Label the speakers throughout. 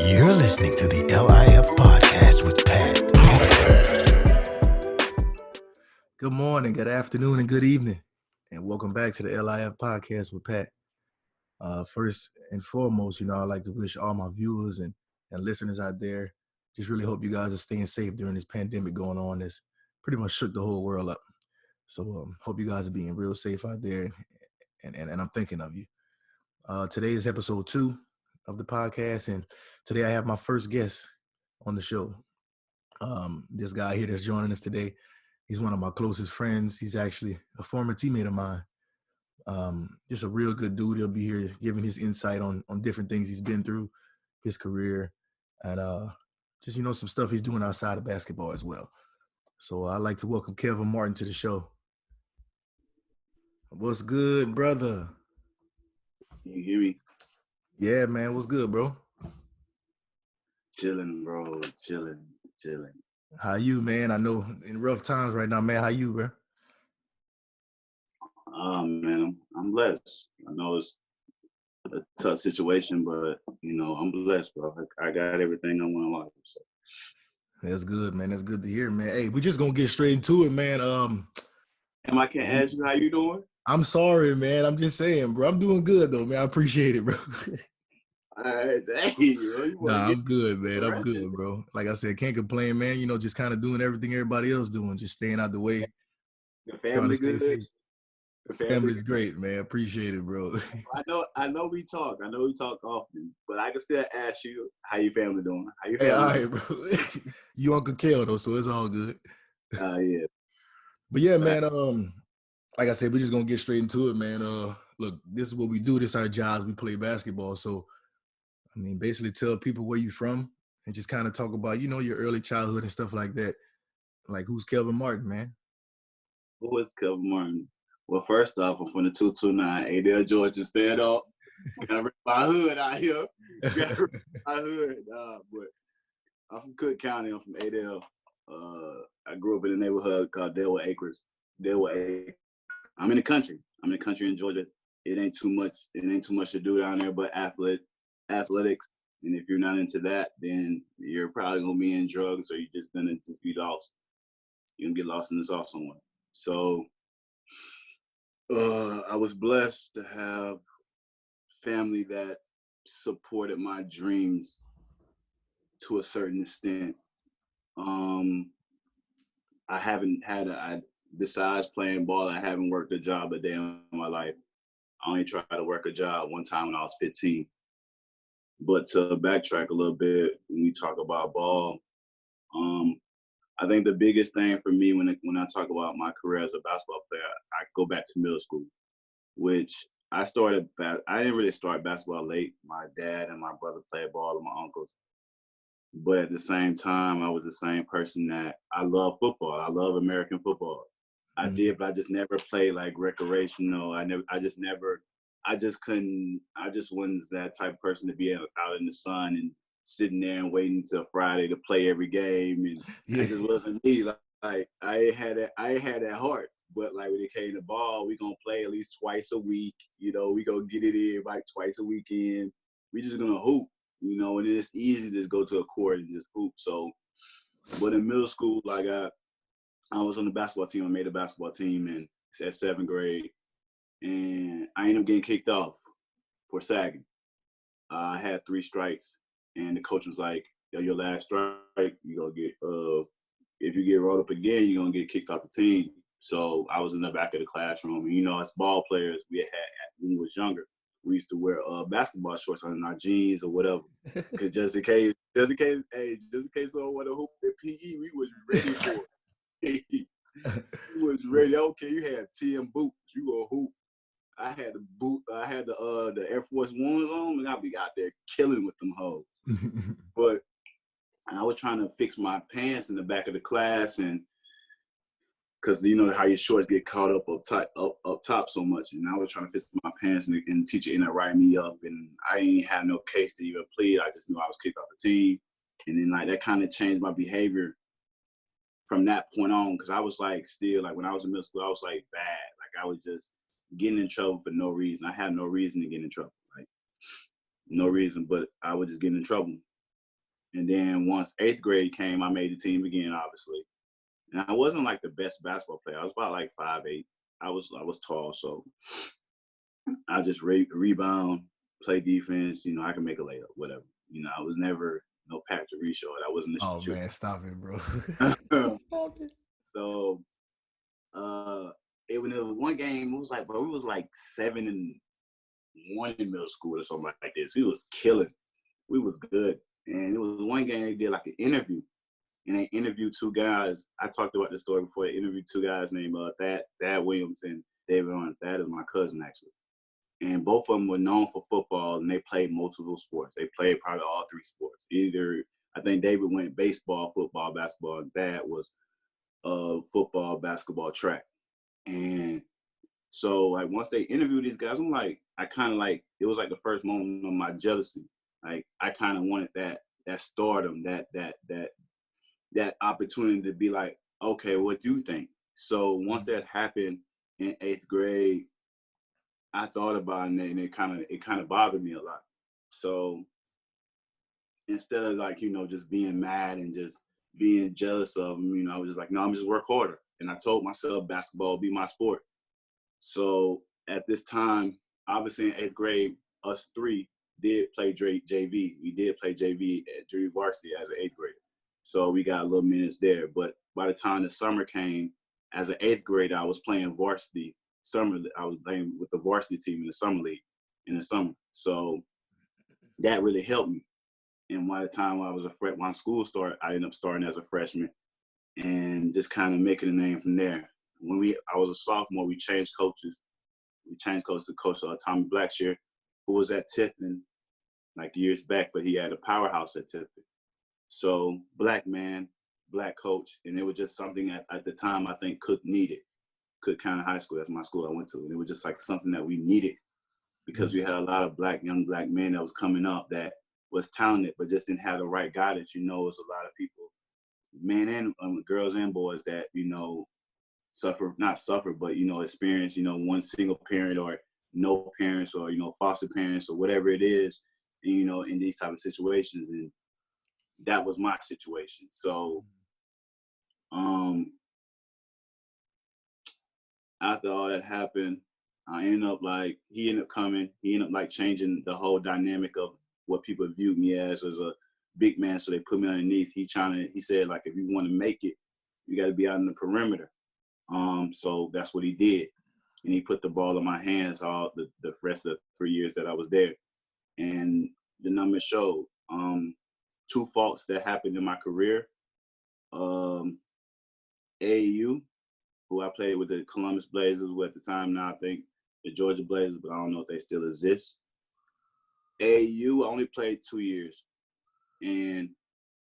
Speaker 1: You're listening to the L.I.F podcast with Pat.
Speaker 2: Good morning, good afternoon, and good evening, and welcome back to the L.I.F podcast with Pat. First and foremost, I'd like to wish all my viewers and listeners out there, just really hope you guys are staying safe during this pandemic going on. That's pretty much shook the whole world up. So hope you guys are being real safe out there, and I'm thinking of you. Today is episode 2 of the podcast, and today I have my first guest on the show. This guy here that's joining us today, he's one of my closest friends. He's actually a former teammate of mine. Just a real good dude. He'll be here giving his insight on different things he's been through, his career, and just some stuff he's doing outside of basketball as well. So I'd like to welcome Kelvin Martin to the show. What's good, brother?
Speaker 3: Can you hear me?
Speaker 2: Yeah, man. What's good, bro?
Speaker 3: Chilling, bro. Chilling.
Speaker 2: How you, man? I know in rough times right now, man. How you, bro?
Speaker 3: Man, I'm blessed. I know it's a tough situation, but I'm blessed, bro. I got everything I want in life. So.
Speaker 2: That's good, man. That's good to hear, man. Hey, we just gonna get straight into it, man.
Speaker 3: I can ask you how you doing?
Speaker 2: I'm sorry, man. I'm just saying, bro. I'm doing good though, man. I appreciate it, bro.
Speaker 3: All right, dang, bro.
Speaker 2: I'm good, man. I'm good, bro. Like I said, can't complain, man. Just kind of doing everything everybody else doing, just staying out the way.
Speaker 3: The family good.
Speaker 2: The family's great, man. Appreciate it, bro.
Speaker 3: I know we talk often, but I can still ask you how your family doing. How your
Speaker 2: family?
Speaker 3: Hey,
Speaker 2: all right, bro. You Uncle Kel though, so it's all good.
Speaker 3: Yeah.
Speaker 2: But yeah, man. Like I said, we're just gonna get straight into it, man. Look, this is what we do. This is our jobs. We play basketball, so I mean, basically tell people where you're from and just kind of talk about, your early childhood and stuff like that. Like, who's Kelvin Martin, man?
Speaker 3: Who is Kelvin Martin? Well, first off, I'm from the 229, Adel, Georgia. Stand up. Got my hood out here. Got my hood. But I'm from Cook County. I'm from Adel. I grew up in a neighborhood called Delaware Acres. I'm in the country. In Georgia. It ain't too much to do down there, but athletics. And if you're not into that, then you're probably gonna be in drugs, or you're just gonna be lost. You're gonna get lost in the sauce somewhere. So I was blessed to have family that supported my dreams to a certain extent. I haven't had besides playing ball, I haven't worked a job a day in my life. I only tried to work a job one time when I was 15. But to backtrack a little bit, when we talk about ball, I think the biggest thing for me when I talk about my career as a basketball player, I go back to middle school, which I didn't really start basketball late. My dad and my brother played ball, and my uncles. But at the same time, I was the same person that I love football. I love American football. I did, but I just never played like recreational. I just wasn't that type of person to be out in the sun and sitting there and waiting till Friday to play every game. And It just wasn't me. Like I ain't had that heart. But like when it came to ball, we gonna play at least twice a week. We gonna get it in like twice a weekend. We just gonna hoop. And it's easy to just go to a court and just hoop. So, but in middle school, like I was on the basketball team. I made a basketball team at 7th grade, and I ended up getting kicked off for sagging. I had 3 strikes, and the coach was like, "Yo, your last strike, you gonna get if you get rolled up again, you're gonna get kicked off the team." So I was in the back of the classroom, and as ball players, we had when we was younger, we used to wear basketball shorts on our jeans or whatever, because just in case someone want to hoop at PE, we was ready for it. We was ready. Okay, you had 10 boots, you gonna hoop. I had the Air Force Ones on, and I'd be out there killing with them hoes. But I was trying to fix my pants in the back of the class, and because how your shorts get caught up top so much, and I was trying to fix my pants, and the teacher ended up writing me up, and I ain't had no case to even plead. I just knew I was kicked off the team, and then like that kind of changed my behavior from that point on, because I was like still like when I was in middle school, I was like bad, like I was just getting in trouble for no reason. I had no reason to get in trouble, like no reason, but I was just getting in trouble. And then once 8th grade came, I made the team again, obviously. And I wasn't like the best basketball player. I was about like 5'8". I was tall, so I just rebound, play defense. You know, I can make a layup, whatever. You know, I was never no Patrick Reshort. I wasn't a
Speaker 2: Oh
Speaker 3: shooter.
Speaker 2: man, stop it, bro. Stop it.
Speaker 3: So it was one game. It was like, bro, it was like 7-1 in middle school or something like this. We was killing. We was good. And it was one game they did like an interview. And they interviewed two guys. I talked about this story before. They interviewed two guys named Thad Williams and David Arnold. Thad is my cousin, actually. And both of them were known for football, and they played multiple sports. They played probably all three sports. Either, I think David went baseball, football, basketball, and Thad was football, basketball, track. And so, like, once they interviewed these guys, I'm like, I kind of like, it was like the first moment of my jealousy. Like, I kind of wanted that stardom, that opportunity to be like, okay, what do you think? So once that happened in 8th grade, I thought about it, and it kind of bothered me a lot. So instead of like, you know, just being mad and just being jealous of them, you know, I was just like, no, I'm just work harder. And I told myself basketball would be my sport. So at this time, obviously in 8th grade, us three did play JV. We did play JV at Junior Varsity as an 8th grader. So we got a little minutes there. But by the time the summer came, as an 8th grader, I was playing varsity summer. I was playing with the varsity team in the summer league in the summer. So that really helped me. And by the time I was my school started, I ended up starting as a freshman and just kind of making a name from there. When I was a sophomore, we changed coaches. We changed coaches to Coach Tommy Blackshear, who was at Tiffin like years back, but he had a powerhouse at Tiffin. So black man, black coach, and it was just something at the time I think Cook needed. Cook County High School, that's my school I went to, and it was just like something that we needed because we had a lot of young black men that was coming up that was talented, but just didn't have the right guidance. You know, it's a lot of people, men and girls and boys that, you know, not suffer, but, you know, experience, you know, one single parent or no parents or, you know, foster parents or whatever it is, and, you know, in these type of situations. And that was my situation. So after all that happened, he ended up coming. He ended up like changing the whole dynamic of what people viewed me as a big man. So they put me underneath. He said, like, if you want to make it, you got to be out in the perimeter. So that's what he did. And he put the ball in my hands all the rest of the 3 years that I was there. And the numbers showed. Two faults that happened in my career. AAU, who I played with the Columbus Blazers, who at the time now I think the Georgia Blazers, but I don't know if they still exist. AAU, I only played 2 years. And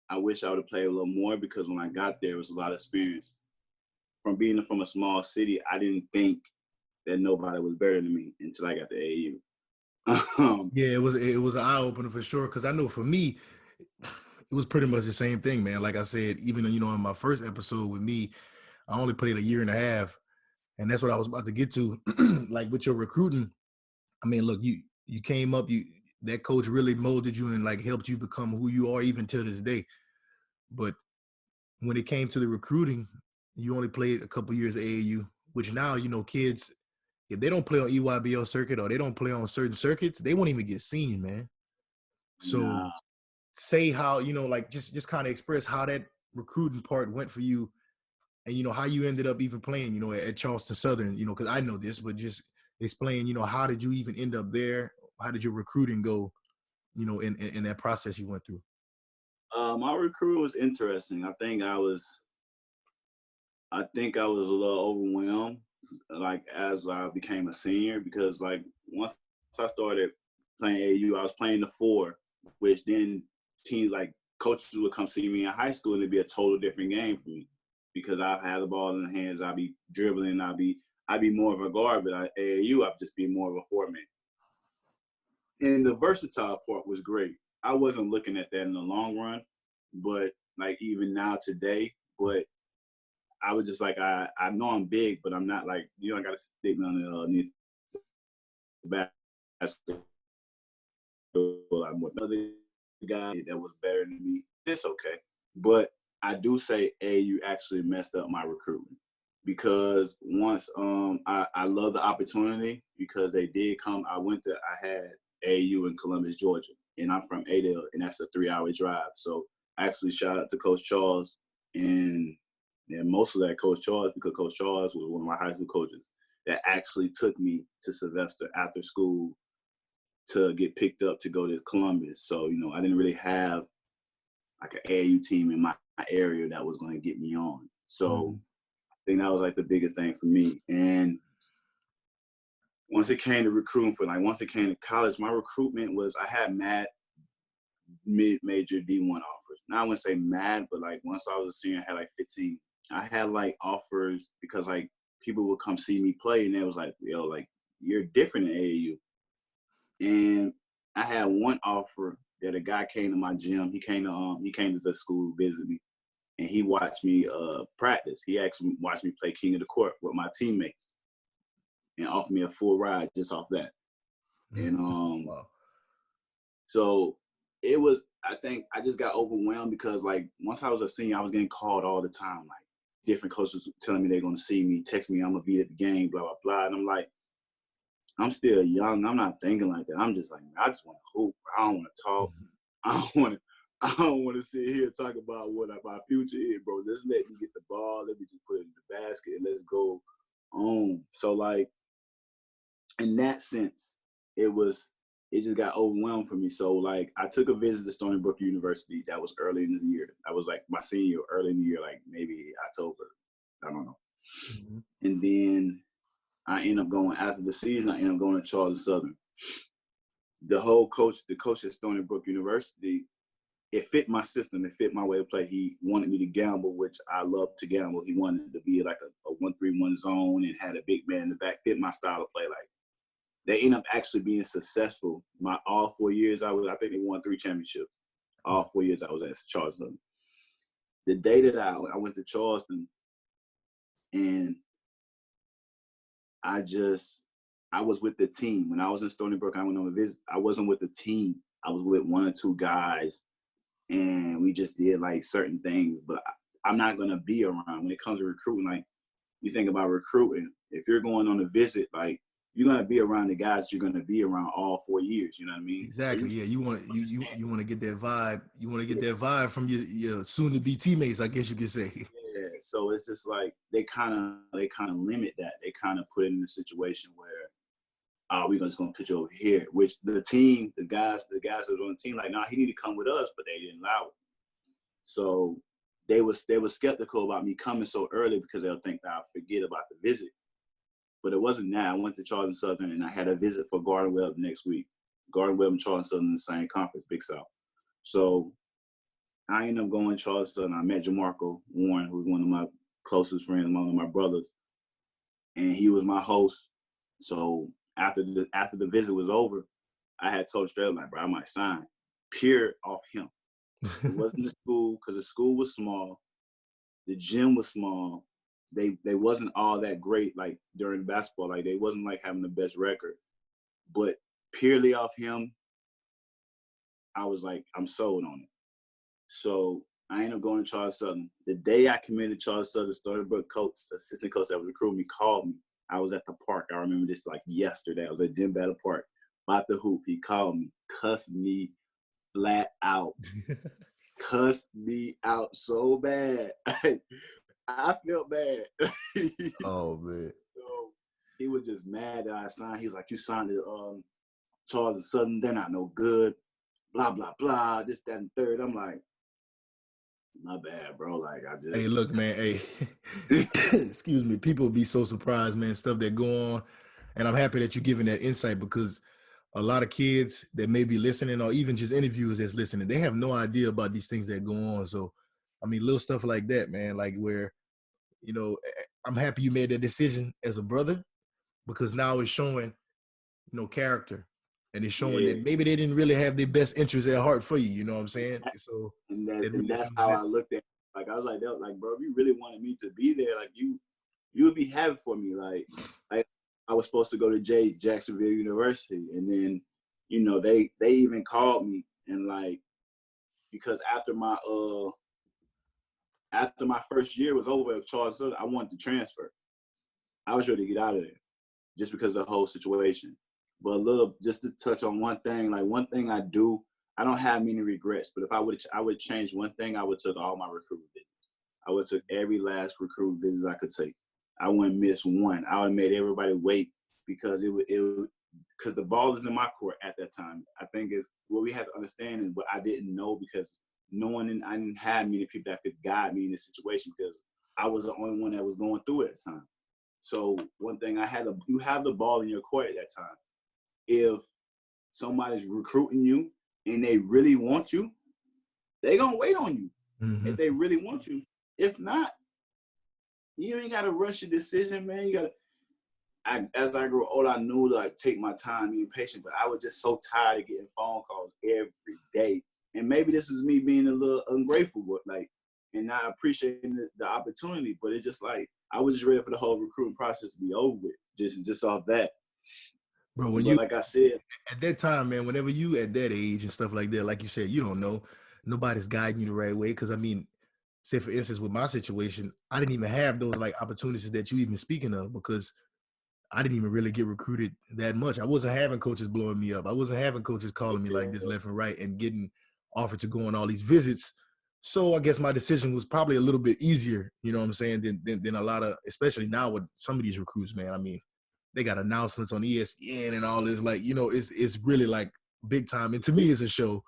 Speaker 3: I wish I would have played a little more because when I got there, it was a lot of experience. From being from a small city, I didn't think that nobody was better than me until I got to AAU.
Speaker 2: Yeah, it was an eye opener for sure. Because I know for me, it was pretty much the same thing, man. Like I said, even you know in my first episode with me, I only played a year and a half, and that's what I was about to get to. Like with your recruiting, I mean, look, you came up, that coach really molded you and like helped you become who you are even till this day. But when it came to the recruiting, you only played a couple years at AAU, which now, you know, kids, if they don't play on EYBL circuit or they don't play on certain circuits, they won't even get seen, man. So
Speaker 3: Nah.
Speaker 2: say how, you know, like just kind of express how that recruiting part went for you and, you know, how you ended up even playing, you know, at Charleston Southern, you know, because I know this, but just explain, you know, how did you even end up there? How did your recruiting go, you know, in that process you went through?
Speaker 3: My recruiting was interesting. I think I was a little overwhelmed, like as I became a senior, because like once I started playing AU, I was playing the 4, which then teams like coaches would come see me in high school and it'd be a total different game for me because I had the ball in the hands, I'd be dribbling, I'd be more of a guard, but at AAU I'd just be more of a 4-man. And the versatile part was great. I wasn't looking at that in the long run, but like even now today, but I was just like, I know I'm big, but I'm not like, you know, I got to stick me underneath the basket. I'm more guy that was better than me. It's okay. But I do say AAU actually messed up my recruitment because once I love the opportunity because they did come. I had AAU in Columbus, Georgia, and I'm from Adel, and that's a 3-hour drive. So actually shout out to Coach Charles and most of that Coach Charles, because Coach Charles was one of my high school coaches that actually took me to Sylvester after school to get picked up to go to Columbus. So, I didn't really have like an AAU team in my area that was going to get me on. So I think that was like the biggest thing for me. And once it came to recruiting once it came to college, my recruitment was, I had mad mid-major D1 offers. Now I wouldn't say mad, but like once I was a senior, I had like 15. I had like offers because like people would come see me play and they was like, yo, like you're different in AAU. And I had one offer that a guy came to my gym. He came to the school to visit me, and he watched me practice. He actually watched me play King of the Court with my teammates, and offered me a full ride just off that. And
Speaker 2: wow.
Speaker 3: So it was. I think I just got overwhelmed because like once I was a senior, I was getting called all the time. Like different coaches telling me they're gonna see me, text me I'm gonna be at the game, blah blah blah, and I'm like, I'm still young. I'm not thinking like that. I'm just like, I just want to hoop. I don't want to talk. I don't want to sit here and talk about what my future is, bro. Just let me get the ball. Let me just put it in the basket and let's go on. So like, in that sense, it just got overwhelmed for me. So like, I took a visit to Stony Brook University. That was early in this year. I was like my senior, early in the year, like maybe October. I don't know. And then I ended up going after the season. I ended up going to Charles Southern. The coach at Stony Brook University, it fit my system. It fit my way of play. He wanted me to gamble, which I love to gamble. He wanted to be like a 1-3-1 zone and had a big man in the back. Fit my style of play. Like they ended up actually being successful. All 4 years I think they won 3 championships. All 4 years I was at Charleston. The day that I went to Charleston, and I was with the team. When I was in Stony Brook, I went on a visit. I wasn't with the team. I was with 1 or 2 guys, and we just did like certain things. But I'm not gonna be around when it comes to recruiting. Like you think about recruiting, if you're going on a visit, like you're gonna be around the guys you're gonna be around all 4 years. You know what I mean?
Speaker 2: Exactly. So you want to get that vibe. You want to get that vibe from your soon to be teammates, I guess you could say.
Speaker 3: Yeah. So it's just like they kind of limit that. They kind of put it in a situation where we're just gonna put you over here. Which the guys that was on the team, like, nah, he need to come with us, but they didn't allow it. So they was skeptical about me coming so early because they'll think that I'll forget about the visit. But it wasn't that. I went to Charleston Southern and I had a visit for Garden Webb next week. Garden Webb and Charleston Southern in the same conference, Big South. So I ended up going to Charleston Southern. I met Jamarco Warren, who's one of my closest friends, one of my brothers, and he was my host. So after the visit was over, I had told straight up, like, bro, I might sign. Pure off him. It wasn't the school, because the school was small. The gym was small. They wasn't all that great, like, during basketball. Like, they wasn't, like, having the best record. But purely off him, I was like, I'm sold on it. So I ended up going to Charles Southern. The day I committed to Charles Southern, Stony Brook coach, assistant coach that was recruiting me, called me. I was at the park. I remember this like yesterday. I was at Jim Battle Park, about the hoop. He called me, cussed me flat out. Cussed me out so bad. I felt bad.
Speaker 2: Oh, man.
Speaker 3: So he was just mad that I signed. He was like, you signed to Charles Southern. They're not no good. Blah, blah, blah. This, that, and third. I'm like, my bad, bro. Like, I just.
Speaker 2: Hey, look, man. Hey, excuse me. People be so surprised, man. Stuff that go on, and I'm happy that you're giving that insight because a lot of kids that may be listening, or even just interviewers that's listening, they have no idea about these things that go on. So, I mean, little stuff like that, man. Like where, I'm happy you made that decision as a brother because now it's showing, character. And it's showing that maybe they didn't really have their best interests at heart for you. You know what I'm saying? So
Speaker 3: and that's how I looked at it. Like I was like, bro, if you really wanted me to be there, like you would be happy for me. Like I was supposed to go to Jacksonville University, and then they even called me and like because after my first year was over at Charles Sutton, I wanted to transfer. I was ready to get out of there just because of the whole situation. But just to touch on one thing, like one thing I don't have many regrets, but if I would change one thing, I would took all my recruit visits. I would took every last recruit visit I could take. I wouldn't miss one. I would have made everybody wait because because the ball is in my court at that time. I think is what we had to understand and what I didn't know because I didn't have many people that could guide me in this situation because I was the only one that was going through it at the time. So one thing you have the ball in your court at that time. If somebody's recruiting you and they really want you, they gonna wait on you.
Speaker 2: Mm-hmm.
Speaker 3: If they really want you. If not, you ain't gotta rush your decision, man. As I grew older, I knew to like take my time, being patient, but I was just so tired of getting phone calls every day. And maybe this is me being a little ungrateful, but and not appreciating the opportunity. But it's just like I was just ready for the whole recruiting process to be over with, just off that.
Speaker 2: Bro,
Speaker 3: like I said,
Speaker 2: at that time, man, whenever you at that age and stuff like that, like you said, you don't know, nobody's guiding you the right way. Because I mean, say for instance, with my situation, I didn't even have those like opportunities that you even speaking of because I didn't even really get recruited that much. I wasn't having coaches blowing me up. I wasn't having coaches calling me like this left and right and getting offered to go on all these visits. So I guess my decision was probably a little bit easier, you know what I'm saying, than a lot of, especially now with some of these recruits, man. I mean, they got announcements on ESPN and all this, like, you know, it's really like big time. And to me, it's a show,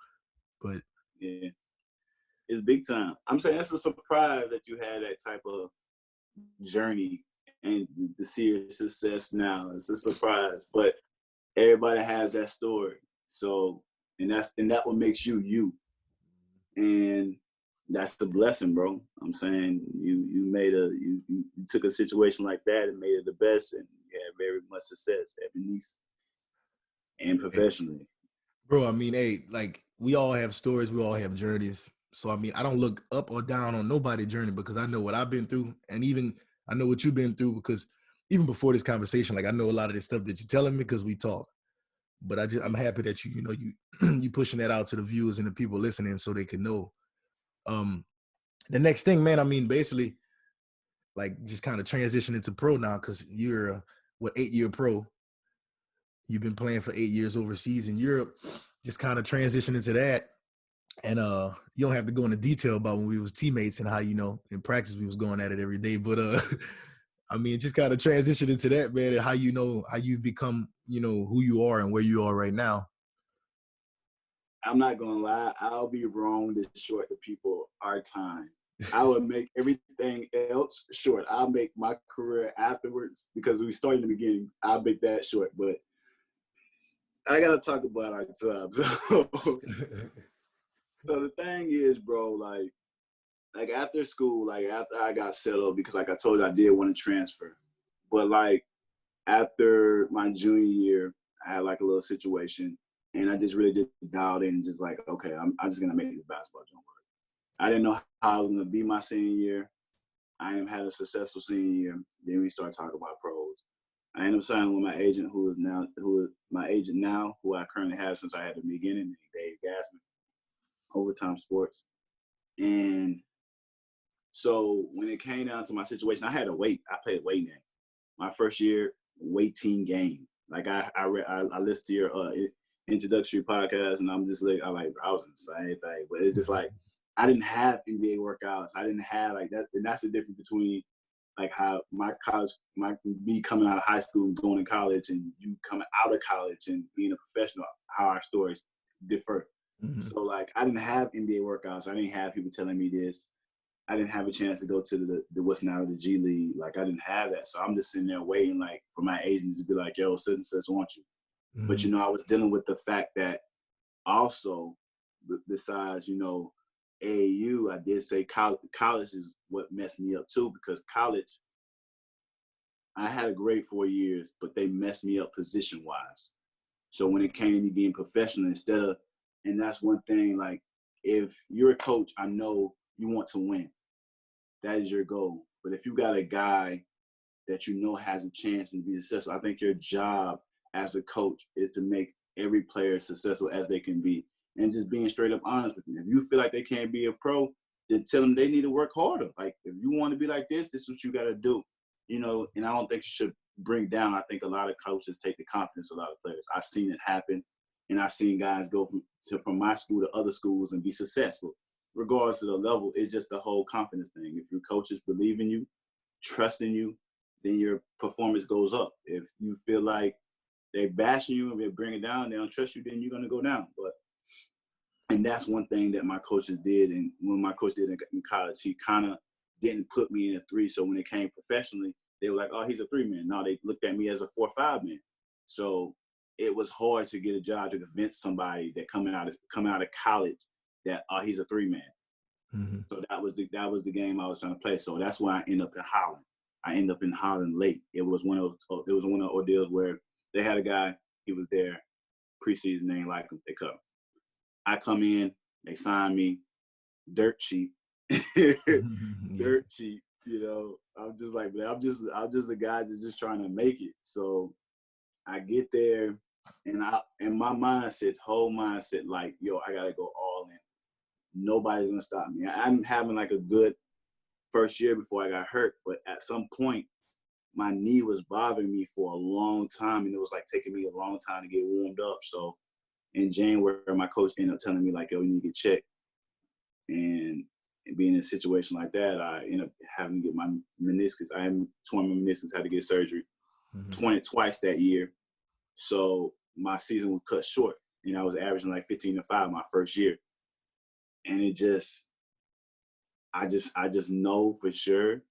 Speaker 2: but
Speaker 3: yeah, it's big time. I'm saying it's a surprise that you had that type of journey and to see your success now. It's a surprise, but everybody has that story. So, and that what makes you you. And that's the blessing, bro. I'm saying you took a situation like that and made it the best, and you had very much success at Nice and professionally.
Speaker 2: Bro, I mean, hey, like we all have stories, we all have journeys. So I mean, I don't look up or down on nobody's journey because I know what I've been through, and even I know what you've been through because even before this conversation, like I know a lot of this stuff that you're telling me because we talk. But I'm happy that you you pushing that out to the viewers and the people listening so they can know. The next thing, man, I mean, basically, like just kind of transitioning to pro now because you're a 8-year pro. You've been playing for 8 years overseas in Europe. Just kind of transition into that. And you don't have to go into detail about when we was teammates and how, in practice we was going at it every day. But I mean, just kind of transition into that, man, and how you become, who you are and where you are right now.
Speaker 3: I'm not gonna lie, I'll be wrong to short the people our time. I would make everything else short. I'll make my career afterwards because we started in the beginning. I'll make that short, but I gotta talk about our time. So the thing is, bro, like after school, like after I got settled, because like I told you, I did want to transfer. But like after my junior year, I had like a little situation, and I just really did dial in and just like, okay, I'm just gonna make this basketball jump work. I didn't know how I was gonna be my senior year. I ended up having a successful senior year. Then we started talking about pros. I ended up signing with my agent, who is my agent now, who I currently have since I had the beginning, Dave Gassman, Overtime Sports. And so when it came down to my situation, I had to wait. I played weight game. My first year, weight team game. Like I listened to your introductory podcast, and I'm just like, I was in the same thing. But it's just like I didn't have NBA workouts. I didn't have like that, and that's the difference between like how me coming out of high school and going to college, and you coming out of college and being a professional. How our stories differ. Mm-hmm. So like I didn't have NBA workouts. I didn't have people telling me this. I didn't have a chance to go to the what's now the G League. Like I didn't have that. So I'm just sitting there waiting like for my agents to be like, yo, such and such want you. Mm-hmm. But I was dealing with the fact that also besides, AAU, I did say college is what messed me up too, because college, I had a great 4 years, but they messed me up position wise. So when it came to me being professional and that's one thing, like if you're a coach, I know you want to win. That is your goal. But if you got a guy that has a chance to be successful, I think your job as a coach is to make every player successful as they can be. and just being straight up honest with them. If you feel like they can't be a pro, then tell them they need to work harder. Like, if you want to be like this is what you got to do. You know, and I don't think you should bring down. I think a lot of coaches take the confidence of a lot of players. I've seen it happen, and I've seen guys go from my school to other schools and be successful. Regardless of the level, it's just the whole confidence thing. If your coaches believe in you, trust in you, then your performance goes up. If you feel like they bashing you and they bring it down, they don't trust you, then you're going to go down. And that's one thing that my coaches did. And when my coach did in college, he kind of didn't put me in a 3. So when it came professionally, they were like, oh, he's a 3-man. No, they looked at me as a 4-5-man. So it was hard to get a job to convince somebody that coming out of college that he's a 3-man.
Speaker 2: Mm-hmm.
Speaker 3: So that was the game I was trying to play. So that's why I ended up in Holland. I ended up in Holland late. It was one of the ordeals where they had a guy, he was there preseason, they ain't like him, they cut him. I come in, they sign me, dirt cheap, dirt cheap. You know, I'm just like, I'm just a guy that's just trying to make it. So I get there, and my whole mindset, like, yo, I gotta go all in. Nobody's gonna stop me. I'm having like a good first year before I got hurt, but at some point, my knee was bothering me for a long time, and it was like taking me a long time to get warmed up. So in January, my coach ended up telling me, like, yo, you need to get checked. And being in a situation like that, I ended up having to get my meniscus. I had torn my meniscus, had to get surgery. Torn it twice that year. So my season was cut short. And I was averaging like 15-5 my first year. And I just know for sure.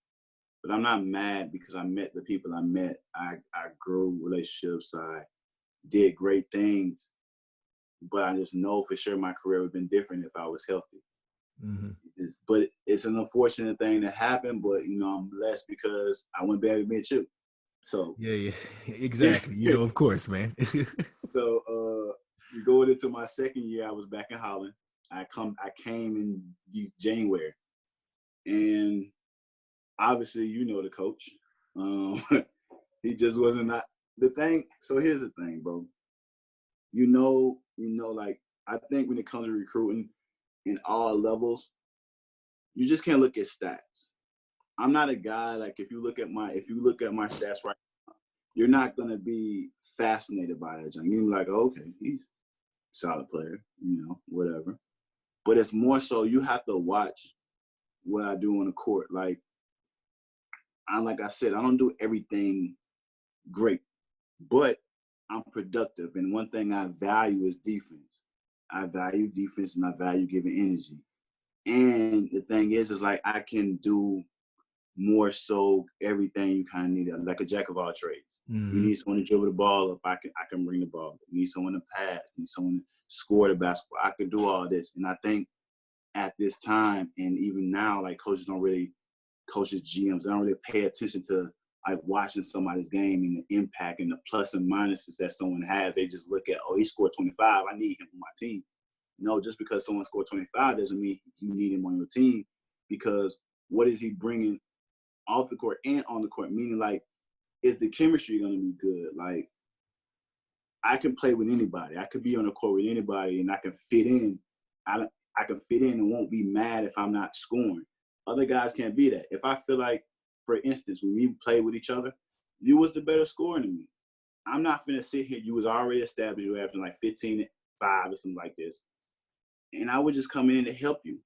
Speaker 3: But I'm not mad because I met the people I met. I grew relationships. I did great things. But I just know for sure my career would have been different if I was healthy.
Speaker 2: Mm-hmm.
Speaker 3: But it's an unfortunate thing that happened. But, you know, I'm blessed because I went back to meet you. So
Speaker 2: yeah, exactly. You know, of course, man.
Speaker 3: So going into my second year, I was back in Holland. I came in January, and obviously, you know the coach. He just wasn't not the thing. So here's the thing, bro. You know, like, I think when it comes to recruiting in all levels, you just can't look at stats. I'm not a guy, like, if you look at my stats right now, you're not gonna be fascinated by it. You're like, oh, okay, he's a solid player, you know, whatever. But it's more so you have to watch what I do on the court. Like I said, I don't do everything great, but I'm productive. And one thing I value is defense. I value defense and I value giving energy. And the thing is like I can do more so everything you kind of need, like a jack of all trades.
Speaker 2: Mm-hmm.
Speaker 3: You need someone to dribble the ball up, I can bring the ball. You need someone to pass. You need someone to score the basketball. I could do all this. And I think at this time, and even now, like coaches, GMs, they don't really pay attention to like watching somebody's game and the impact and the plus and minuses that someone has. They just look at, oh, he scored 25. I need him on my team. No, just because someone scored 25 doesn't mean you need him on your team, because what is he bringing off the court and on the court? Meaning, like, is the chemistry going to be good? Like, I can play with anybody. I could be on the court with anybody, and I can fit in. I can fit in and won't be mad if I'm not scoring. Other guys can't be that. If I feel like, for instance, when we play with each other, you was the better scorer than me. I'm not finna sit here. You was already established. You were averaging like 15-5 or something like this. And I would just come in to help you,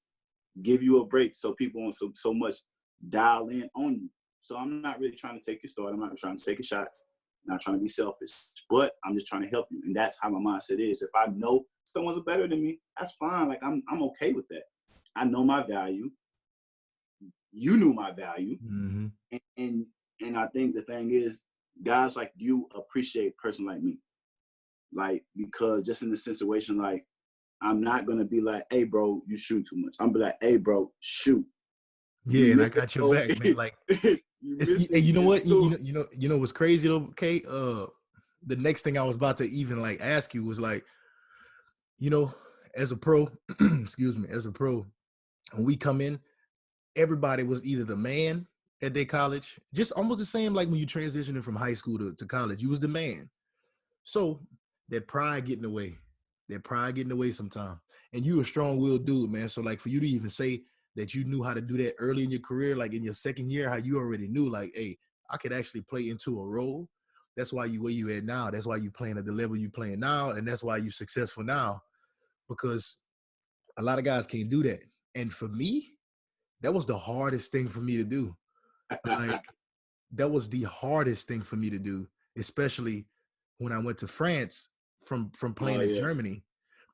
Speaker 3: give you a break so people won't so much dial in on you. So I'm not really trying to take your start. I'm not trying to take a shot. I'm not trying to be selfish. But I'm just trying to help you. And that's how my mindset is. If I know someone's better than me, that's fine. Like, I'm okay with that. I know my value. You knew my value.
Speaker 2: Mm-hmm.
Speaker 3: And I think the thing is, guys like you appreciate a person like me. Like, because just in the situation, like, I'm not going to be like, hey, bro, you shoot too much. I'm going to be like, hey, bro, shoot.
Speaker 2: Yeah, and I got your back, man. Like, you know what? You know what's crazy though, Kate? The next thing I was about to even like ask you was like, you know, as a pro, as a pro, when we come in, everybody was either the man at their college, just almost the same like when you transitioning from high school to college, you was the man. So that pride getting away. That pride getting away sometime. And you a strong-willed dude, man. So like for you to even say that you knew how to do that early in your career, like in your second year, how you already knew, like, hey, I could actually play into a role. That's why you where you at now. That's why you playing at the level you playing now, and that's why you successful now. Because a lot of guys can't do that. And for me, that was the hardest thing for me to do. Like that was the hardest thing for me to do, especially when I went to France from playing in Germany.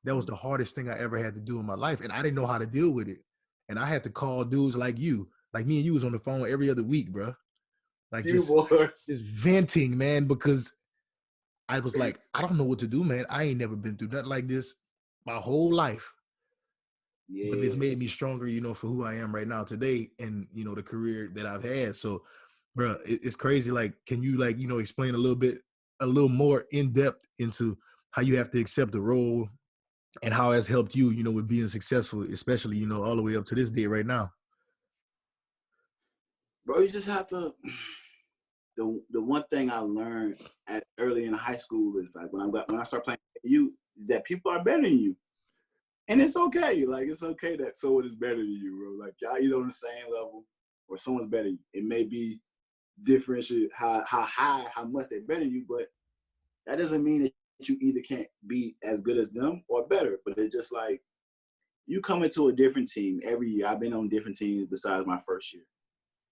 Speaker 2: That was the hardest thing I ever had to do in my life, and I didn't know how to deal with it. And I had to call dudes like you, like me and you was on the phone every other week, bro. Like just venting, man, because I was like, I don't know what to do, man. I ain't never been through nothing like this my whole life.
Speaker 3: Yeah.
Speaker 2: But it's made me stronger, you know, for who I am right now today, and you know the career that I've had. So, bro, it's crazy. Like, can you like you know explain a little more in depth into how you have to accept the role and how it's helped you, you know, with being successful, especially you know all the way up to this day right now.
Speaker 3: Bro, you just have to. The one thing I learned at early in high school is like when I start playing you is that people are better than you. And it's okay. Like, it's okay that someone is better than you, bro. Like, y'all either on the same level or someone's better than you. It may be differentiate how high, how much they're better than you, but that doesn't mean that you either can't be as good as them or better. But it's just like, you come into a different team every year. I've been on different teams besides my first year,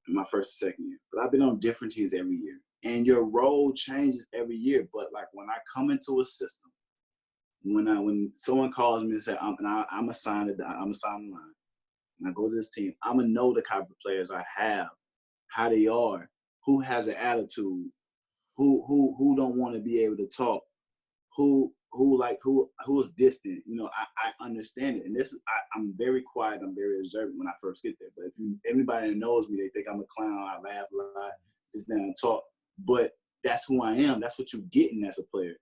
Speaker 3: my first and second year. But I've been on different teams every year. And your role changes every year. But, like, when I come into a system, when someone calls me and says I'm assigned the line, and I go to this team, I'm gonna know the type of players I have, how they are, who has an attitude, who don't want to be able to talk, who's distant. You know, I understand it, and I'm very quiet, I'm very observant when I first get there. But if anybody that knows me, they think I'm a clown. I laugh a lot, just down and talk. But that's who I am. That's what you're getting as a player.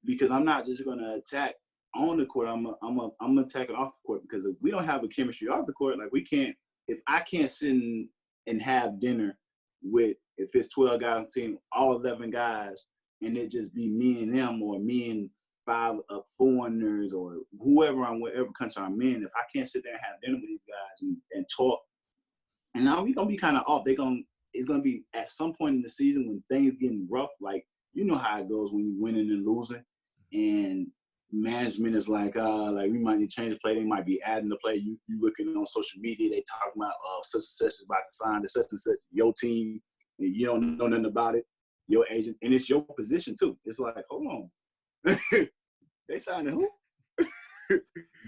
Speaker 3: Because I'm not just gonna attack on the court. I'm attacking off the court, because if we don't have a chemistry off the court, like, we can't. If I can't sit and have dinner with, if it's 12 guys on the team, all 11 guys, and it just be me and them, or me and 5 foreigners, or whoever whatever country I'm in, if I can't sit there and have dinner with these guys and talk, and now we gonna be kind of off. It's gonna be at some point in the season when things getting rough. Like, you know how it goes when you're winning and losing. And management is like we might need to change the play. They might be adding the play. You looking on social media, they talking about such and such is about to sign to such and such, your team, and you don't know nothing about it, your agent, and it's your position too. It's like, hold on, they signed who?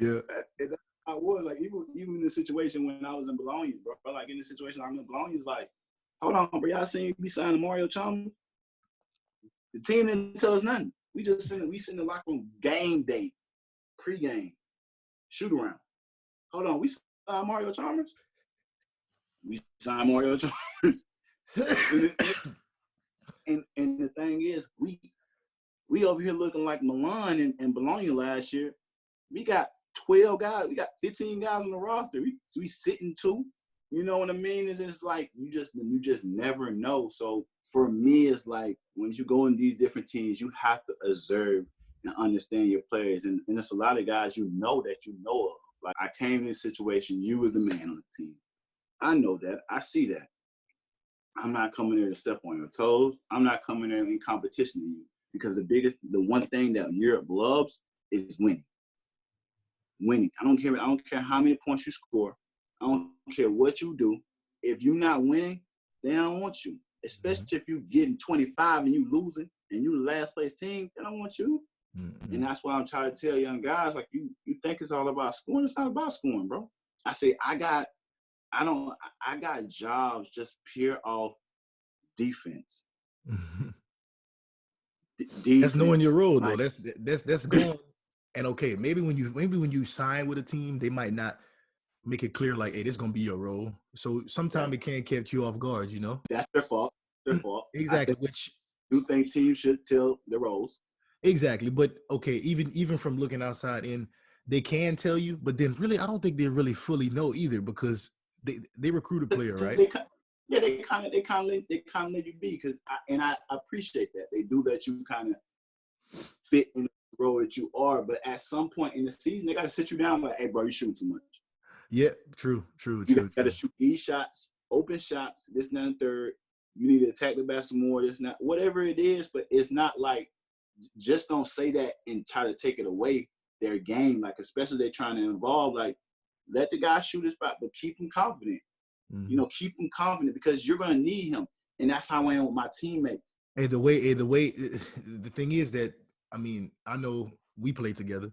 Speaker 2: Yeah.
Speaker 3: And that's how it was. Like, even in the situation when I was in Bologna, bro, like in the situation I'm in Bologna, is like, hold on, bro, y'all seen me signing Mario Chalmers? The team didn't tell us nothing. We sit in the locker room, game day, pregame, shoot around. Hold on, we signed Mario Chalmers? We signed Mario Chalmers. and the thing is, we over here looking like Milan and Bologna last year. We got 12 guys. We got 15 guys on the roster. We sitting 2. You know what I mean? It's just like, you just never know. So for me, it's like, when you go in these different teams, you have to observe and understand your players. And there's a lot of guys you know of. Like, I came in this situation, you was the man on the team. I know that. I see that. I'm not coming there to step on your toes. I'm not coming there in competition with you. Because the one thing that Europe loves is winning. Winning. I don't care how many points you score. I don't care what you do. If you're not winning, they don't want you. Especially if you're getting 25 and you losing and you the last place team, they don't want you. Mm-hmm. And that's why I'm trying to tell young guys, like, you think it's all about scoring. It's not about scoring, bro. I say I got jobs just pure off defense. Defense.
Speaker 2: That's knowing your role, though. That's going. And okay, maybe when you sign with a team, they might not make it clear, like, hey, this is gonna be your role. So sometimes it can catch you off guard, you know.
Speaker 3: That's their fault.
Speaker 2: Exactly. Which
Speaker 3: you think teams should tell their roles.
Speaker 2: Exactly. But okay, even from looking outside in, they can tell you, but then really, I don't think they really fully know either, because they recruit a player, right?
Speaker 3: They kind of let you be, because I appreciate that they do let you kind of fit in role that you are. But at some point in the season, they got to sit you down like, hey, bro, you shooting too much.
Speaker 2: Yeah, true.
Speaker 3: You got to shoot these shots, open shots, this, and that, and third. You need to attack the basket more, this, not whatever it is. But it's not like just don't say that and try to take it away their game. Like, especially they're trying to involve, like, let the guy shoot his spot, but keep him confident.
Speaker 2: Mm-hmm.
Speaker 3: Keep him confident because you're going to need him. And that's how I am with my teammates.
Speaker 2: Hey, the thing is that, I mean, I know we played together,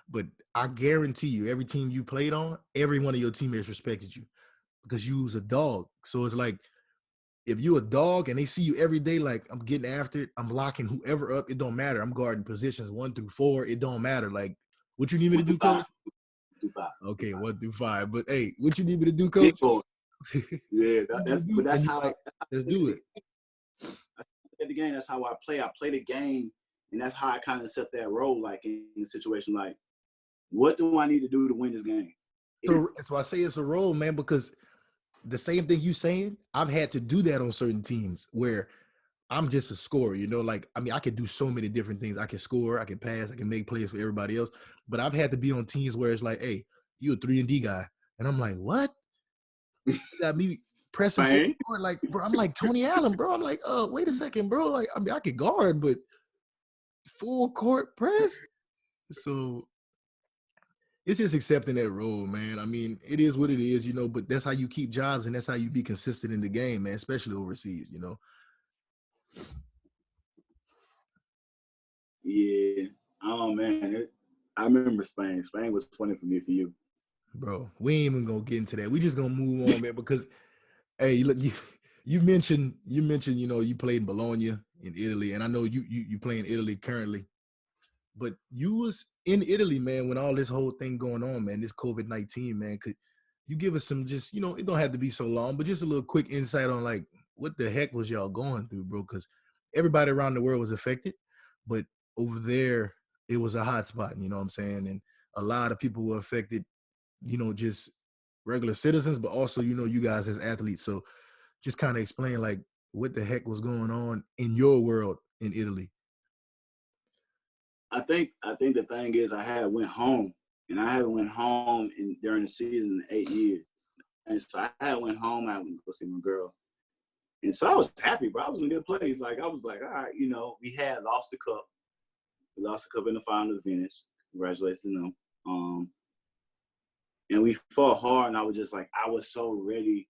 Speaker 2: but I guarantee you, every team you played on, every one of your teammates respected you because you was a dog. So it's like, if you a dog and they see you every day, like, I'm getting after it, I'm locking whoever up, it don't matter. I'm guarding positions 1 through 4, it don't matter. Like, what you need me to do, coach?
Speaker 3: 5.
Speaker 2: Okay, 1 through 5. But hey, what you need me to do,
Speaker 3: Big
Speaker 2: coach?
Speaker 3: boy. Yeah, that's how
Speaker 2: like, let's do it.
Speaker 3: At the game, that's how I play. I play the game, and that's how I kind of set that role. Like in a situation, like, what do I need to do to win this game?
Speaker 2: So I say it's a role, man, because the same thing you saying, I've had to do that on certain teams where I'm just a scorer, like, I mean, I can do so many different things. I can score, I can pass, I can make plays for everybody else. But I've had to be on teams where it's like, hey, you a 3-and-D guy. And I'm like, what? You got me pressing forward, like, bro, I'm like Tony Allen, bro. I'm like, wait a second, bro. Like, I mean, I can guard, but full court press. So it's just accepting that role, man. I mean, it is what it is, but that's how you keep jobs and that's how you be consistent in the game, man, especially overseas,
Speaker 3: Yeah. Oh, man. I remember Spain. Spain was funny for me, for you.
Speaker 2: Bro, we ain't even gonna get into that. We just gonna move on, man, because hey, look, you mentioned, you played in Bologna in Italy, and I know you play in Italy currently. But you was in Italy, man, when all this whole thing going on, man, this COVID-19, man. Could you give us some just, it don't have to be so long, but just a little quick insight on, like, what the heck was y'all going through, bro? Because everybody around the world was affected, but over there, it was a hot spot, you know what I'm saying? And a lot of people were affected, just regular citizens, but also, you guys as athletes. So just kind of explain, like, what the heck was going on in your world in Italy.
Speaker 3: I think the thing is I had went home, and I haven't went home during the season in 8 years. And so I had went home, I went to go see my girl. And so I was happy, bro. I was in a good place. Like, I was like, all right, we had lost the cup. We lost the cup in the final to Venice. Congratulations to them. And we fought hard, and I was just like, I was so ready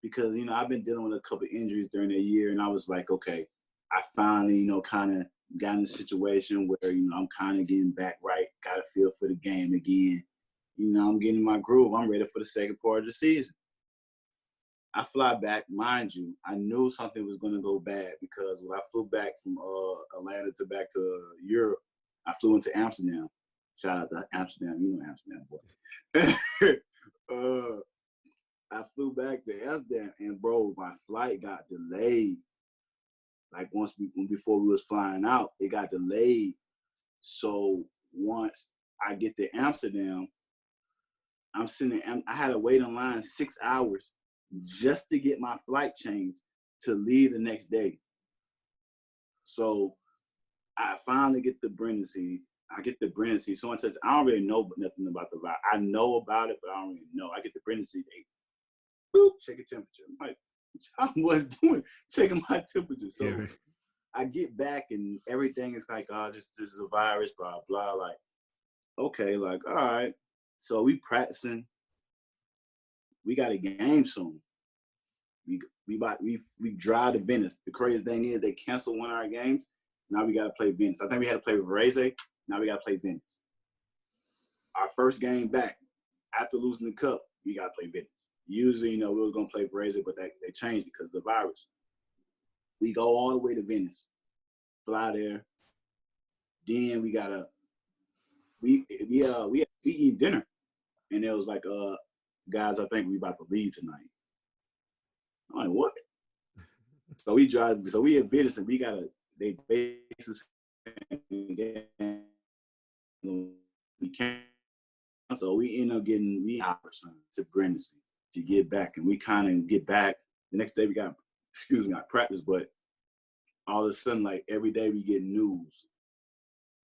Speaker 3: because, I've been dealing with a couple of injuries during that year, and I was like, okay, I finally, kind of got in a situation where, I'm kind of getting back right, got a feel for the game again. I'm getting my groove. I'm ready for the second part of the season. I fly back, mind you, I knew something was going to go bad because when I flew back from Atlanta back to Europe, I flew into Amsterdam. Shout out to Amsterdam, Amsterdam, boy. I flew back to Amsterdam, and bro, my flight got delayed. Like before we was flying out, it got delayed. So once I get to Amsterdam, I'm sitting. I had to wait in line 6 hours just to get my flight changed to leave the next day. So I finally get the Brindisi. So I don't really know nothing about the virus. I know about it, but I don't really know. I get the Brindisi. Boop, check your temperature. I'm like, I was doing checking my temperature. So yeah. I get back and everything is like, this is a virus, blah, blah. Like, okay, like, all right. So we practicing. We got a game soon. We drive to Venice. The crazy thing is they canceled one of our games. Now we got to play Venice. I think we had to play with Varese. Now we got to play Venice. Our first game back after losing the cup, we got to play Venice. Usually, we were going to play Varese, but they changed it because of the virus. We go all the way to Venice, fly there. Then we gotta we eat dinner, and it was like, guys, I think we about to leave tonight. I'm like, what? So we drive. So we in Venice, and they basically we can't. So we end up getting hours to Brindisi to get back, and we kind of get back. The next day we got practice, but all of a sudden, like every day we get news.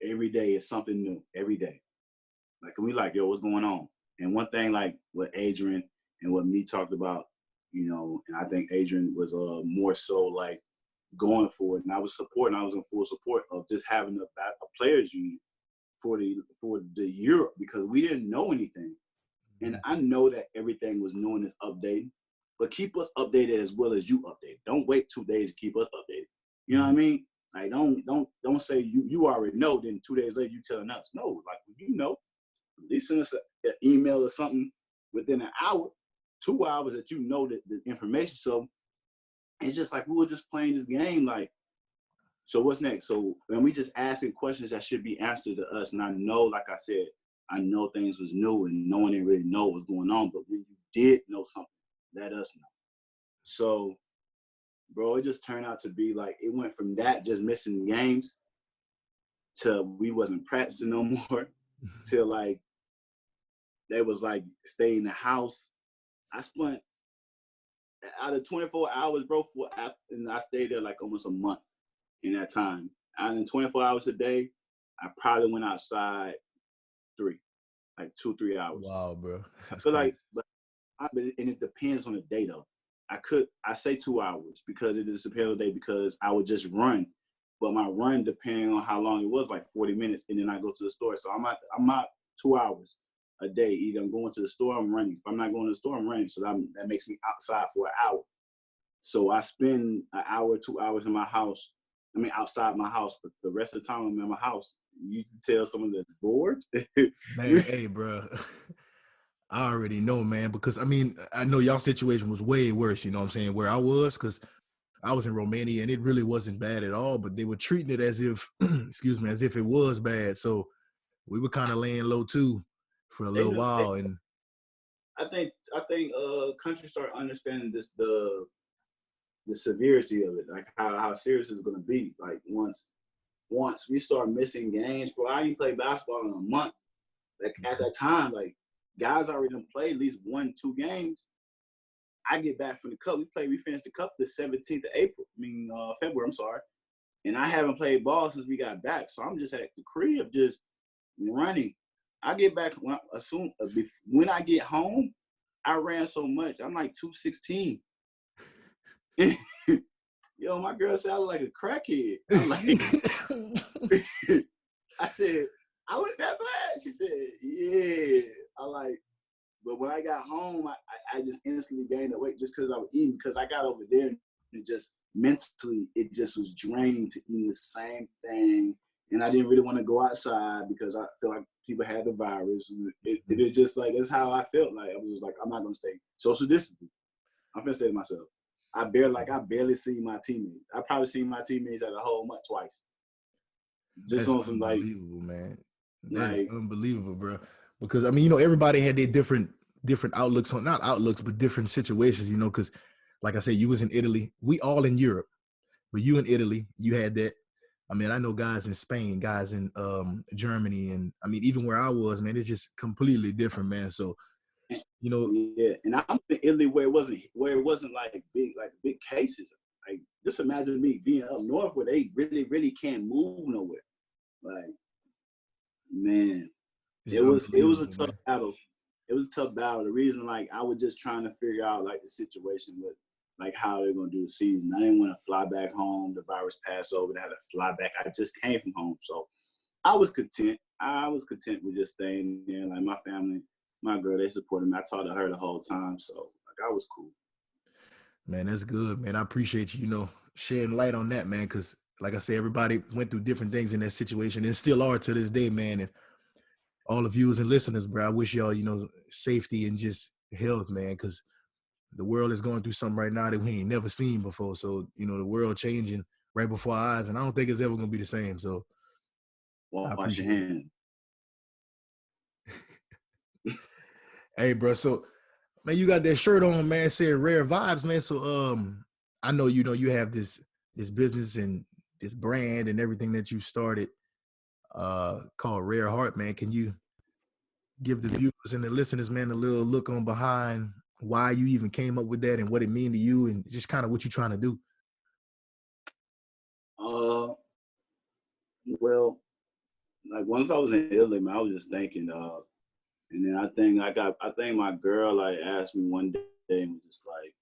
Speaker 3: every day is something new. Every day. Like, and we like, yo, what's going on? And one thing, like what Adrian and what me talked about, you know, and I think Adrian was more so like going for it, and I was supporting. I was in full support of just having a players union for the Europe, because we didn't know anything, and I know that everything was new and is updating, but keep us updated as well as you update. Don't wait 2 days to keep us updated. You know what I mean? Like, don't say you already know, then 2 days later you telling us. No, like, you know, at least send us an email or something within an hour, 2 hours, that you know that the information. So it's just like we were just playing this game. Like, so what's next? So, and we just asking questions that should be answered to us. And I know, like I said, I know things was new and no one didn't really know what was going on. But when you did know something, let us know. So, bro, it just turned out to be like, it went from that just missing games to we wasn't practicing no more, till like they was like stay in the house. I spent out of 24 hours, bro, and I stayed there like almost a month in that time. Out of 24 hours a day, I probably went outside 2-3 hours.
Speaker 2: Wow, bro. That's
Speaker 3: But
Speaker 2: crazy.
Speaker 3: like, and it depends on the day though. I say 2 hours because it just depends on the day, because I would just run. But my run, depending on how long it was, like 40 minutes, and then I go to the store. So I'm out 2 hours a day. Either I'm going to the store, I'm running. If I'm not going to the store, I'm running. So that makes me outside for an hour. So I spend an hour, 2 hours in my house. I mean, outside my house, but the rest of the time I'm in my house. You can tell someone that's bored.
Speaker 2: Man, hey, bro. I already know, man, because I mean, I know y'all situation was way worse, you know what I'm saying, where I was, because I was in Romania and it really wasn't bad at all, but they were treating it as if, excuse me, as if it was bad. So we were kind of laying low too for a little while. And
Speaker 3: I think countries start understanding the severity of it, like how serious it's gonna be. Like once we start missing games, bro. I ain't played basketball in a month. Like at that time, like guys already done played at least 1-2 games. I get back from the cup. We finished the cup the 17th of February. I'm sorry, and I haven't played ball since we got back. So I'm just at the crib, just running. I get back when I get home. I ran so much. I'm like 216. Yo, my girl said I look like a crackhead. I'm like, I said, I look that bad? She said, yeah. But when I got home, I just instantly gained the weight just because I was eating, because I got over there and just mentally, it just was draining to eat the same thing. And I didn't really want to go outside because I feel like people had the virus. And it is just like, that's how I felt. Like, I was just like, I'm not going to stay social distancing. I'm going to say to myself, I barely see my teammates. I probably seen my teammates at a whole month twice. Just
Speaker 2: that's
Speaker 3: on some like,
Speaker 2: unbelievable, man. That's
Speaker 3: like,
Speaker 2: unbelievable, bro. Because I mean, you know, everybody had their different outlooks on, not outlooks, but different situations, you know, because like I said, you was in Italy. We all in Europe, but you in Italy, you had that. I mean, I know guys in Spain, guys in Germany, and I mean, even where I was, man, it's just completely different, man. So, you know,
Speaker 3: yeah. And I'm in Italy where it wasn't like big cases. Like, just imagine me being up north where they really, really can't move nowhere. Like, man, it was a tough battle. It was a tough battle. The reason, like, I was just trying to figure out like the situation with like how they're gonna do the season. I didn't want to fly back home. The virus passed over. They had to fly back. I just came from home, so I was content. I was content with just staying there. Like, my family, my girl, they supported me. I talked to her the whole time, so like I was cool.
Speaker 2: Man, that's good, man. I appreciate you, you know, shedding light on that, man, because like I said, everybody went through different things in that situation and still are to this day, man. And all the viewers and listeners, bro, I wish y'all, you know, safety and just health, man, because the world is going through something right now that we ain't never seen before. So, you know, the world changing right before our eyes, and I don't think it's ever going to be the same. So I
Speaker 3: Wash your
Speaker 2: appreciate it.
Speaker 3: hands.
Speaker 2: Hey, bro, so, man, you got that shirt on, man, said Rare Vibes, man. So, I know, you have this business and this brand and everything that you started called Rare Heart, man. Can you give the viewers and the listeners, man, a little look on behind why you even came up with that and what it mean to you and just kind of what you're trying to do?
Speaker 3: Well, like once I was in Italy, man, I was just thinking, and then I think my girl like asked me one day and was just like,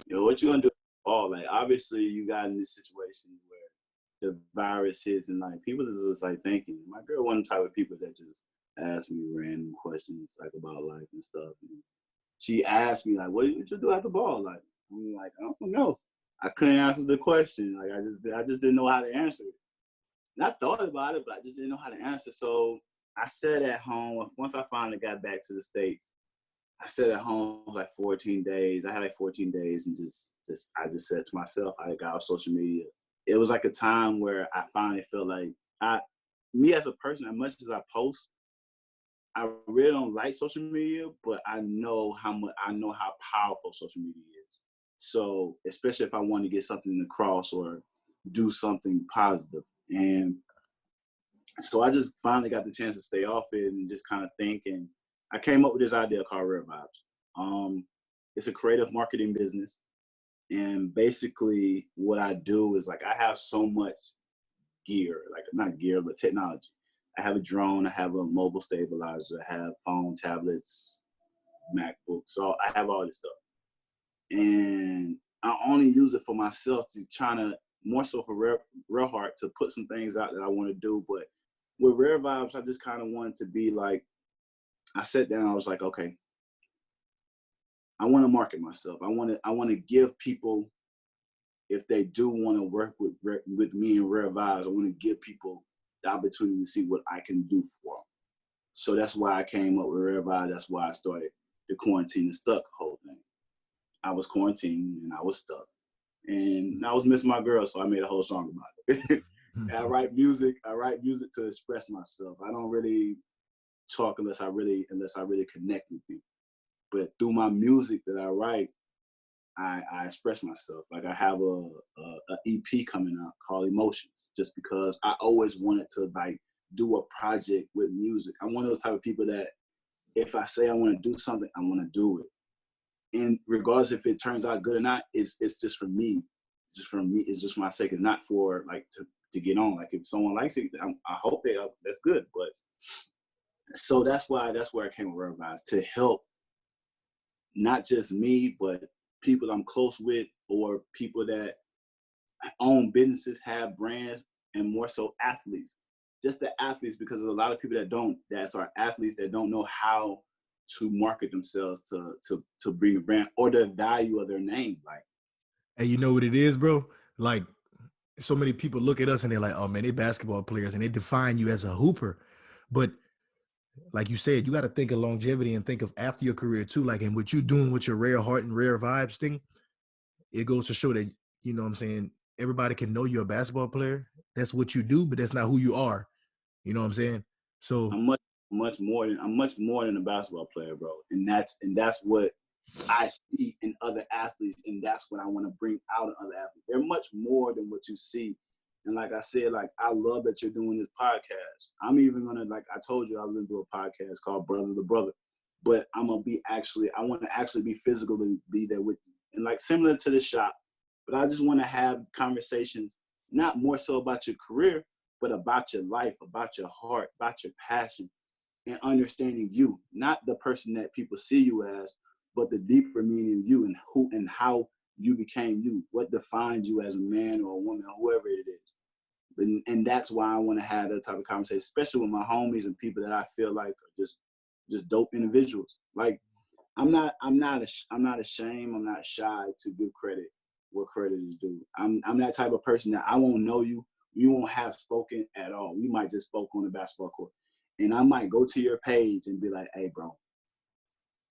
Speaker 3: what you gonna do? Oh, like obviously you got in this situation where the virus hits and like people are just like thinking. My girl wasn't the type of people that just ask me random questions like about life and stuff. And she asked me like, what you do at the ball? Like I'm like, I don't know. I couldn't answer the question. Like I just didn't know how to answer it. And I thought about it, but I just didn't know how to answer. So I sat at home. Once I finally got back to the States, I sat at home like 14 days. I had like 14 days and I just said to myself, I got off social media. It was like a time where I finally felt like me as a person, as much as I post, I really don't like social media, but I know how powerful social media is. So especially if I want to get something across or do something positive. And so I just finally got the chance to stay off it and just kind of think. And I came up with this idea called Rare Vibes. It's a creative marketing business. And basically what I do is like I have so much gear, like not gear, but technology. I have a drone, I have a mobile stabilizer, I have phone, tablets, MacBooks. So I have all this stuff. And I only use it for myself to try to more so for real heart to put some things out that I want to do. But with Rare Vibes, I just kind of wanted to be like, I sat down, I was like, okay, I want to market myself. I want to give people, if they do want to work with me and Rare Vibes, I want to give people the opportunity to see what I can do for them. So that's why I came up with Rare Vibes. That's why I started the quarantine and stuck whole thing. I was quarantined and I was stuck. And I was missing my girl, so I made a whole song about it. I write music to express myself. I don't really talk unless I really connect with people. But through my music that I write, I express myself. Like I have a EP coming out called Emotions, just because I always wanted to like do a project with music. I'm one of those type of people that if I say I want to do something, I want to do it. And regardless if it turns out good or not, it's just for me. Just for me, it's just my sake. It's not for like to get on. Like if someone likes it, I hope that's good. But so that's where I came with Rare Vibes, to help not just me, but people I'm close with or people that own businesses, have brands, and more so athletes. Just the athletes, because there's a lot of people that's our athletes that don't know how to market themselves to bring a brand or the value of their name. Like,
Speaker 2: and you know what it is, bro? Like so many people look at us and they're like, oh man, they basketball players and they define you as a hooper. But like you said, you got to think of longevity and think of after your career too. Like, and what you doing with your Rare Heart and Rare Vibes thing, it goes to show that, you know what I'm saying, everybody can know you're a basketball player. That's what you do, but that's not who you are. You know what I'm saying? So
Speaker 3: I'm much more than a basketball player, bro. And that's what I see in other athletes, and that's what I want to bring out in other athletes. They're much more than what you see. And like I said, like I love that you're doing this podcast. I'm even gonna, like I told you, I was gonna do a podcast called Brother to Brother. But I want to actually be physically be there with you. And like similar to the shop, but I just want to have conversations, not more so about your career, but about your life, about your heart, about your passion, and understanding you, not the person that people see you as, but the deeper meaning of you and who and how you became you, what defines you as a man or a woman or whoever it is. And that's why I want to have that type of conversation, especially with my homies and people that I feel like are just dope individuals. Like I'm not ashamed. I'm not shy to give credit where credit is due. I'm that type of person that I won't know you. You won't have spoken at all. We might just spoke on the basketball court. And I might go to your page and be like, hey, bro,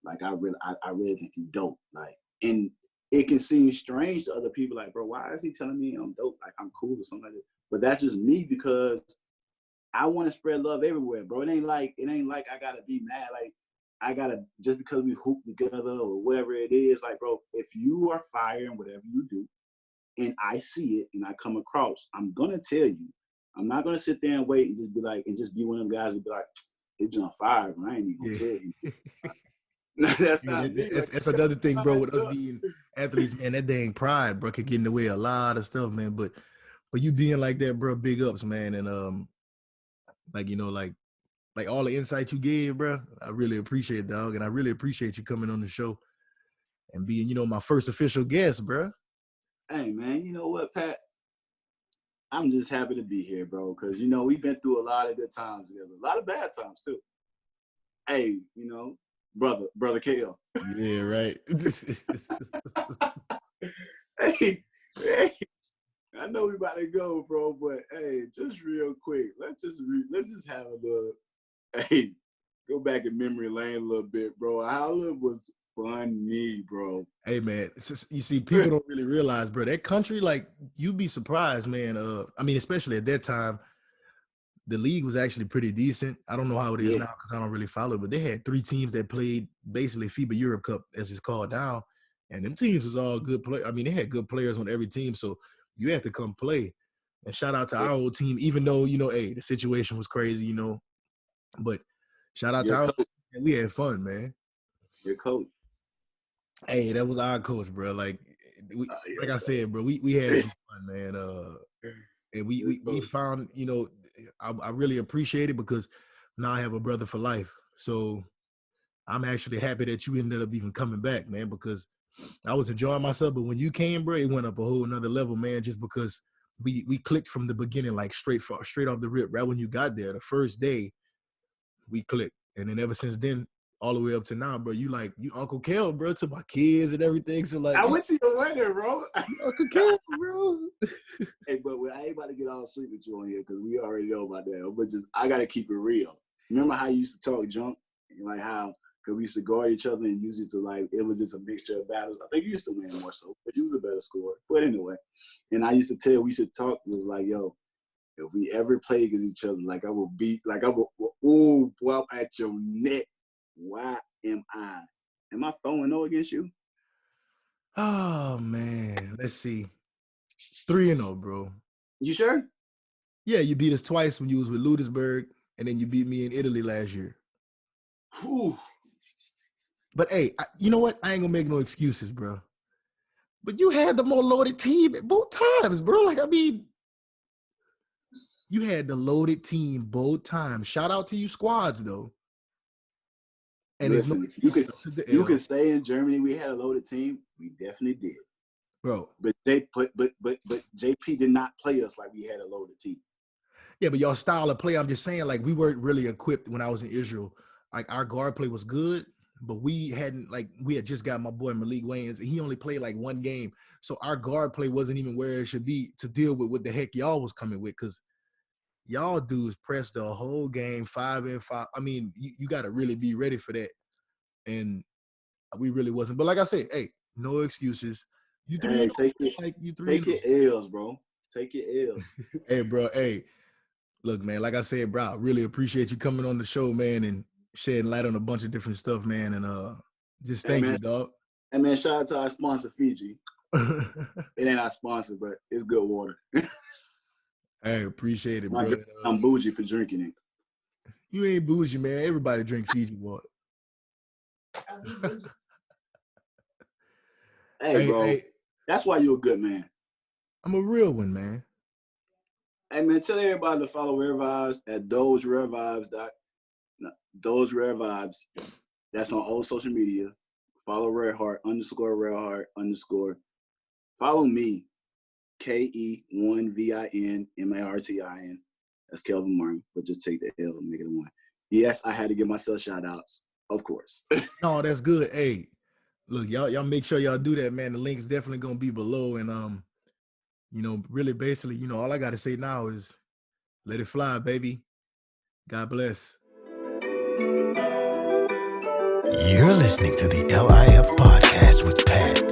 Speaker 3: like I really think you dope. Like, and it can seem strange to other people, like, bro, why is he telling me I'm dope? Like I'm cool or something like that. But that's just me, because I want to spread love everywhere, bro. It ain't like I gotta be mad. Like I gotta, just because we hoop together or whatever it is, like, bro, if you are fire in whatever you do, and I see it and I come across, I'm gonna tell you. I'm not gonna sit there and wait and just be like, and just be one of them guys who be like, they're just on fire, but I ain't even gonna tell you. That's not me.
Speaker 2: That's another thing, bro, with us being athletes, man. That dang pride, bro, could get in the way of a lot of stuff, man. But you being like that, bro, big ups, man. And like like all the insight you gave, bro. I really appreciate it, dog, and I really appreciate you coming on the show and being, my first official guest, bro.
Speaker 3: Hey, man, you know what, Pat? I'm just happy to be here, bro, because, we've been through a lot of good times together, a lot of bad times, too. Hey, brother KL.
Speaker 2: Yeah, right.
Speaker 3: hey, I know we about to go, bro, but, hey, just real quick, let's just have a little, go back in memory lane a little bit, bro. Howler was funny, bro.
Speaker 2: Hey, man, you see, people don't really realize, bro, that country, like, you'd be surprised, man. I mean, especially at that time, the league was actually pretty decent. I don't know how it is now because I don't really follow it, but they had 3 teams that played basically FIBA Europe Cup, as it's called now, and them teams was all good play. I mean, they had good players on every team, so you had to come play. And shout out to our old team, even though, the situation was crazy, but shout out to our team. We had fun, man.
Speaker 3: Your coach.
Speaker 2: Hey, that was our coach, bro. Like I said, bro, we had some fun, man. And we found, I really appreciate it because now I have a brother for life. So I'm actually happy that you ended up even coming back, man, because I was enjoying myself. But when you came, bro, it went up a whole nother level, man, just because we clicked from the beginning, like straight off the rip. Right when you got there, the first day, we clicked. And then ever since then, all the way up to now, bro, you Uncle Kel, bro, to my kids and everything. So like,
Speaker 3: I went to your wedding, bro.
Speaker 2: Uncle Kel, bro.
Speaker 3: Hey, but I ain't about to get all sweet with you on here because we already know about that. But I gotta keep it real. Remember how you used to talk junk, like how because we used to guard each other and use it to it was just a mixture of battles. I think you used to win more so, but you was a better scorer. But anyway, and I used to tell we should talk. It was like, yo, if we ever play against each other, I will at your neck. Why am I 4-0 against you?
Speaker 2: Oh man, let's see. 3-0, bro.
Speaker 3: You sure?
Speaker 2: Yeah, you beat us twice when you was with Ludwigsburg, and then you beat me in Italy last year.
Speaker 3: Whew.
Speaker 2: But hey, you know what? I ain't gonna make no excuses, bro. But you had the more loaded team at both times, bro. Like, I mean, you had the loaded team both times. Shout out to you squads, though. And
Speaker 3: listen, you could say in Germany we had a loaded team. We definitely did,
Speaker 2: bro.
Speaker 3: But JP did not play us like we had a loaded team.
Speaker 2: Yeah, but y'all style of play, I'm just saying, like, we weren't really equipped when I was in Israel. Like, our guard play was good, but we had just got my boy Malik Wayans, and he only played like 1 game. So our guard play wasn't even where it should be to deal with what the heck y'all was coming with, because y'all dudes pressed the whole game 5-5. I mean, you got to really be ready for that. And we really wasn't. But like I said, hey, no excuses. You 3-0.
Speaker 3: Take your L's, bro. Take your L's.
Speaker 2: Hey, bro. Hey, look, man, like I said, bro, I really appreciate you coming on the show, man, and shedding light on a bunch of different stuff, man. And just thank you, dog.
Speaker 3: Hey, man, shout out to our sponsor, Fiji. It ain't our sponsor, but it's good water.
Speaker 2: Hey, appreciate it, bro.
Speaker 3: I'm bougie for drinking it.
Speaker 2: You ain't bougie, man. Everybody drink Fiji water.
Speaker 3: Hey, bro. Hey. That's why you're a good man.
Speaker 2: I'm a real one, man.
Speaker 3: Hey, man, tell everybody to follow Rare Vibes at Those Rare Vibes. Those Rare Vibes. That's on all social media. Follow Rare Heart _Rare Heart _. Follow me, KE1VINMARTIN. That's Kelvin Martin, but just take the L and make it a 1. Yes, I had to give myself shout outs, of course.
Speaker 2: No, that's good. Hey, look, y'all make sure y'all do that, man. The link's definitely gonna be below, and really, basically, all I gotta say now is let it fly, baby. God bless.
Speaker 1: You're listening to the L.I.F. podcast with Pat.